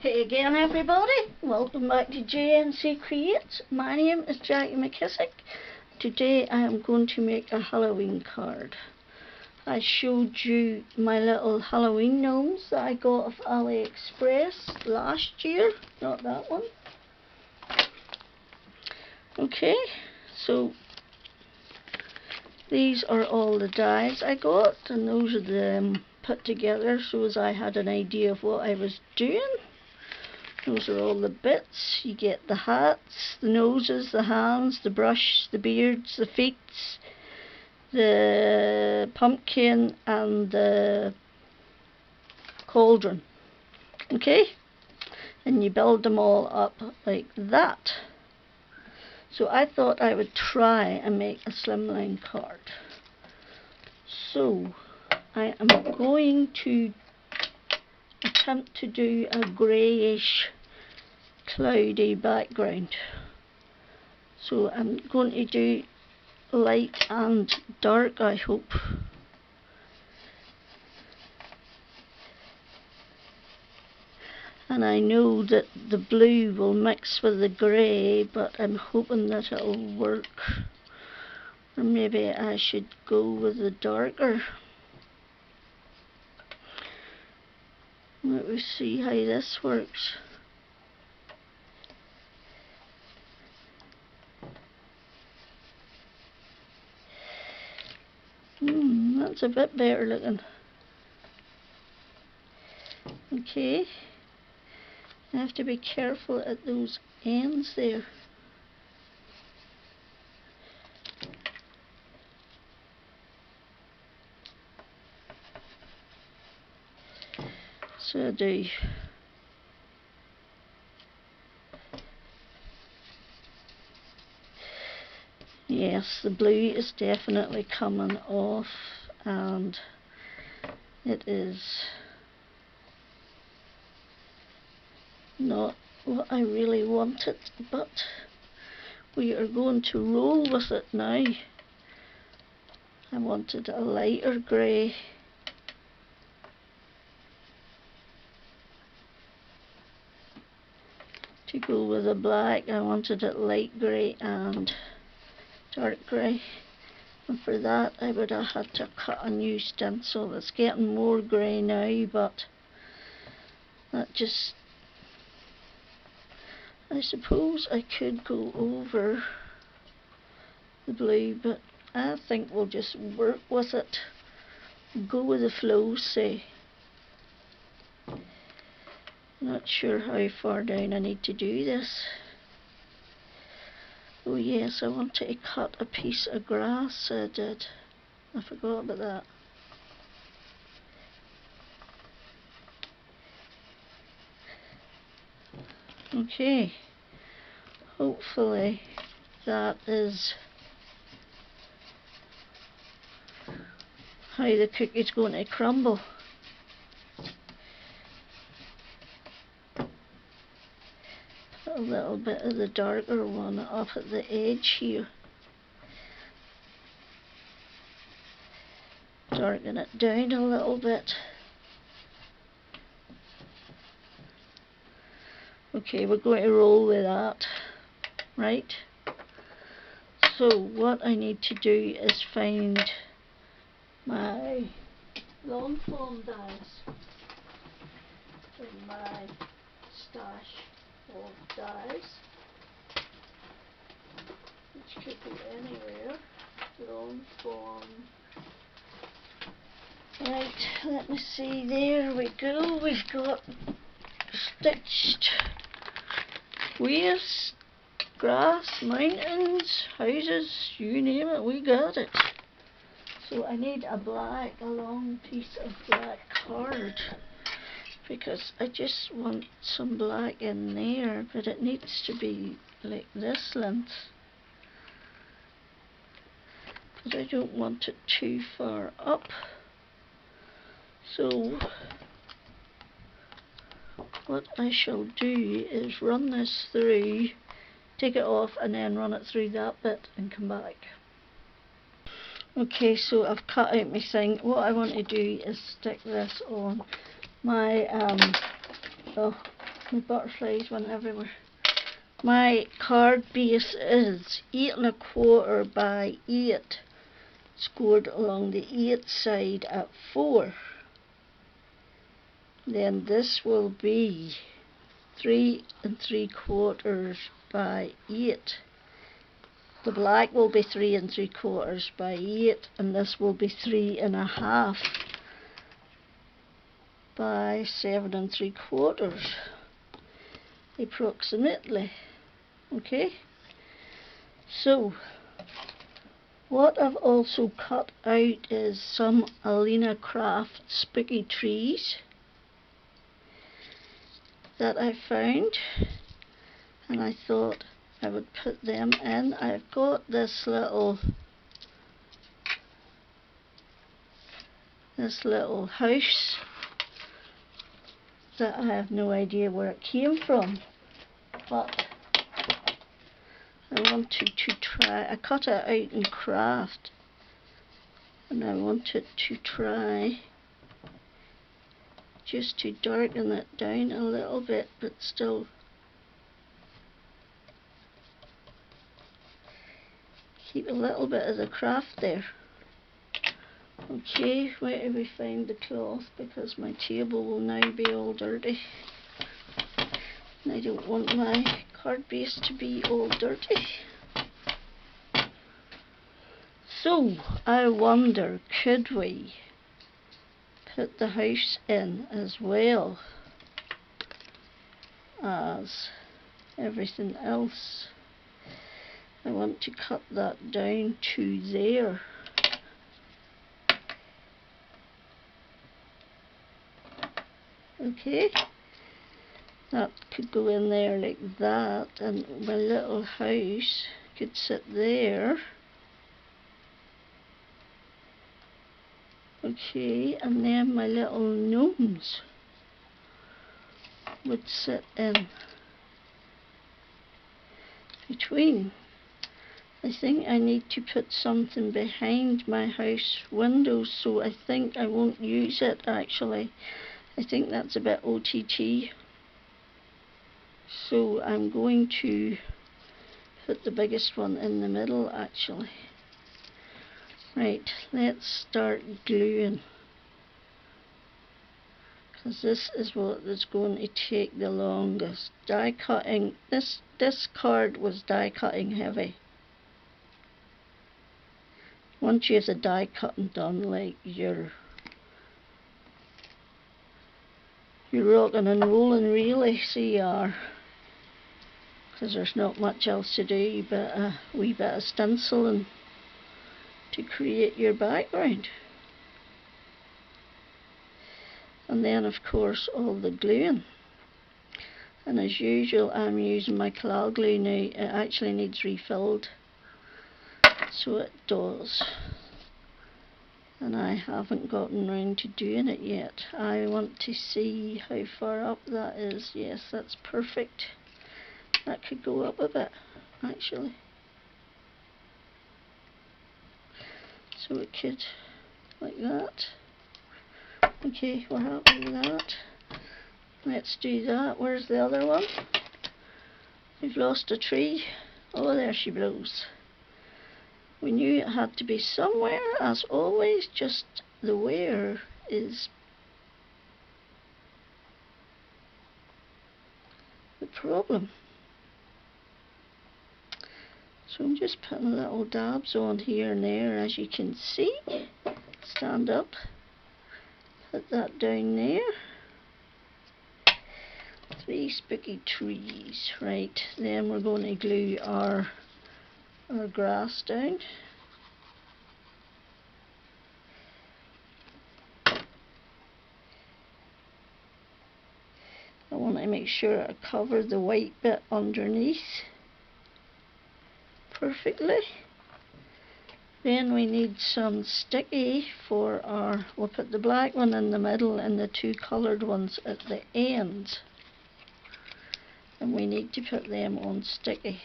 Hey again everybody, welcome back to JNC Creates. My name is Jackie McKissick. Today I am going to make a Halloween card. I showed you my little Halloween gnomes that I got off Aliexpress last year, not that one. Okay, so these are all the dies I got, and those are them put together so as I had an idea of what I was doing. Those are all the bits. You get the hats, the noses, the hands, the brush, the beards, the feet, the pumpkin and the cauldron. Okay? And you build them all up like that. So I thought I would try and make a slimline card. So I am going to attempt to do a greyish cloudy background. So I'm going to do light and dark, I hope. And I know that the blue will mix with the grey, but I'm hoping that it'll work. Or maybe I should go with the darker. Let me see how this works. That's a bit better looking. Okay. I have to be careful at those ends there. So I do. Yes, the blue is definitely coming off, and it is not what I really wanted, but we are going to roll with it now. I wanted a lighter grey. To go with the black, I wanted it light grey and dark grey, and for that I would have had to cut a new stencil. It's getting more grey now, but that just, I suppose I could go over the blue, but I think we'll just work with it, go with the flow, say. Not sure how far down I need to do this. Oh yes, I wanted to cut a piece of grass, I did. I forgot about that. Okay, hopefully that is how the cookie's going to crumble. Put a little bit of the darker one up at the edge here. Darken it down a little bit. Okay, we're going to roll with that, right? So what I need to do is find my long Fawn dies in my stash of dies, which could be anywhere. Long Fawn. Right, let me see, there we go. We've got stitched waves, grass, mountains, houses, you name it, we got it. So I need a long piece of black card, because I just want some black in there, but it needs to be like this length. But I don't want it too far up. So what I shall do is run this through, take it off and then run it through that bit and come back. Okay, so I've cut out my thing. What I want to do is stick this on my The butterflies went everywhere. My card base is 8¼ by 8, scored along the 8 side at 4. Then this will be 3¾ by 8. The black will be 3¾ by 8, and this will be 3½ by 7¾ approximately. Okay, so what I've also cut out is some Alina Craft spooky trees that I found, and I thought I would put them in. I've got this little house that I have no idea where it came from, but I wanted to try. I cut it out in craft, and I wanted to try just to darken it down a little bit, but still keep a little bit of the craft there. Okay, where do we find the cloth, because my table will now be all dirty, and I don't want my card base to be all dirty. So I wonder, could we put the house in as well as everything else? I want to cut that down to there. Okay, that could go in there like that, and my little house could sit there. Okay, and then my little gnomes would sit in between. I think I need to put something behind my house windows, so I think I won't use it actually. I think that's a bit OTT. So I'm going to put the biggest one in the middle actually. Right, let's start gluing, because this is what is going to take the longest. Die cutting, this card was die cutting heavy. Once you have the die cutting done, like you're rocking and rolling really, so you are, because there's not much else to do but a wee bit of stenciling to create your background. And then of course all the gluing. And as usual I'm using my claw glue now. It actually needs refilled, so it does. And I haven't gotten round to doing it yet. I want to see how far up that is. Yes, that's perfect. That could go up a bit actually. So it could, like that. Okay, we're happy with that. Let's do that. Where's the other one? We've lost a tree. Oh, there she blows. We knew it had to be somewhere, as always, just the where is the problem. So I'm just putting little dabs on here and there, as you can see. Stand up, put that down there. 3 spooky trees. Right, then we're going to glue our grass down. I want to make sure I cover the white bit underneath perfectly. Then we need some sticky for our, we'll put the black one in the middle and the 2 coloured ones at the ends. And we need to put them on sticky,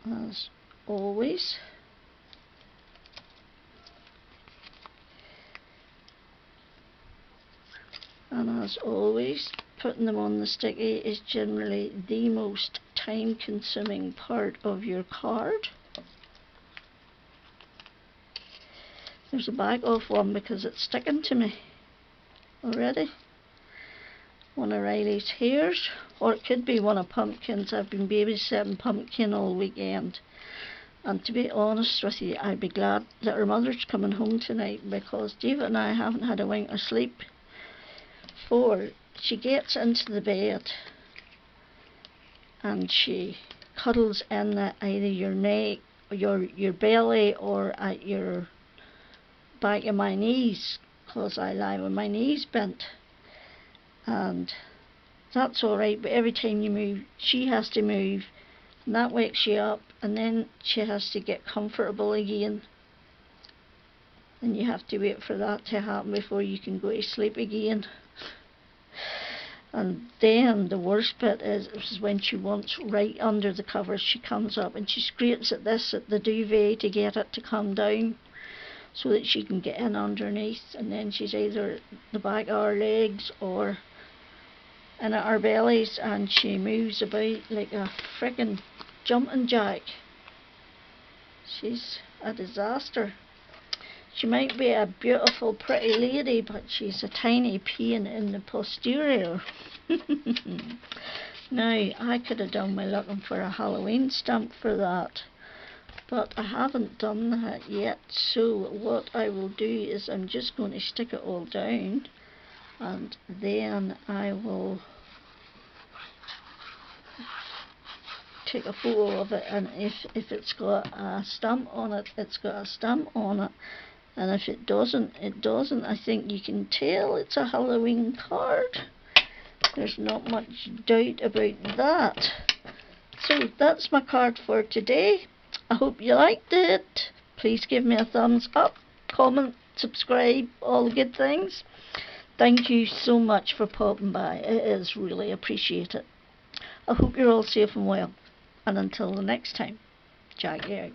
as always. And as always, putting them on the sticky is generally the most time consuming part of your card. There's a bag off one because it's sticking to me already. One of Riley's hairs, or it could be one of Pumpkin's. I've been babysitting Pumpkin all weekend, and to be honest with you, I'd be glad that her mother's coming home tonight, because David and I haven't had a wink of sleep. For she gets into the bed and she cuddles in at either your neck, your belly, or at your back of my knees, because I lie with my knees bent, and that's alright, but every time you move she has to move, and that wakes you up, and then she has to get comfortable again, and you have to wait for that to happen before you can go to sleep again. And then the worst bit is when she wants right under the covers. She comes up and she scrapes at the duvet to get it to come down, so that she can get in underneath, and then she's either at the back of our legs or in at our bellies, and she moves about like a frickin' jumping jack. She's a disaster. She might be a beautiful pretty lady, but she's a tiny pain in the posterior. Now, I could have done my looking for a Halloween stamp for that, but I haven't done that yet. So what I will do is I'm just going to stick it all down, and then I will take a photo of it, and if it's got a stamp on it, it's got a stamp on it, and if it doesn't, it doesn't. I think you can tell it's a Halloween card. There's not much doubt about that. So that's my card for today. I hope you liked it. Please give me a thumbs up, comment, subscribe, all the good things. Thank you so much for popping by. It is really appreciated. I hope you're all safe and well. And until the next time, Jackie out.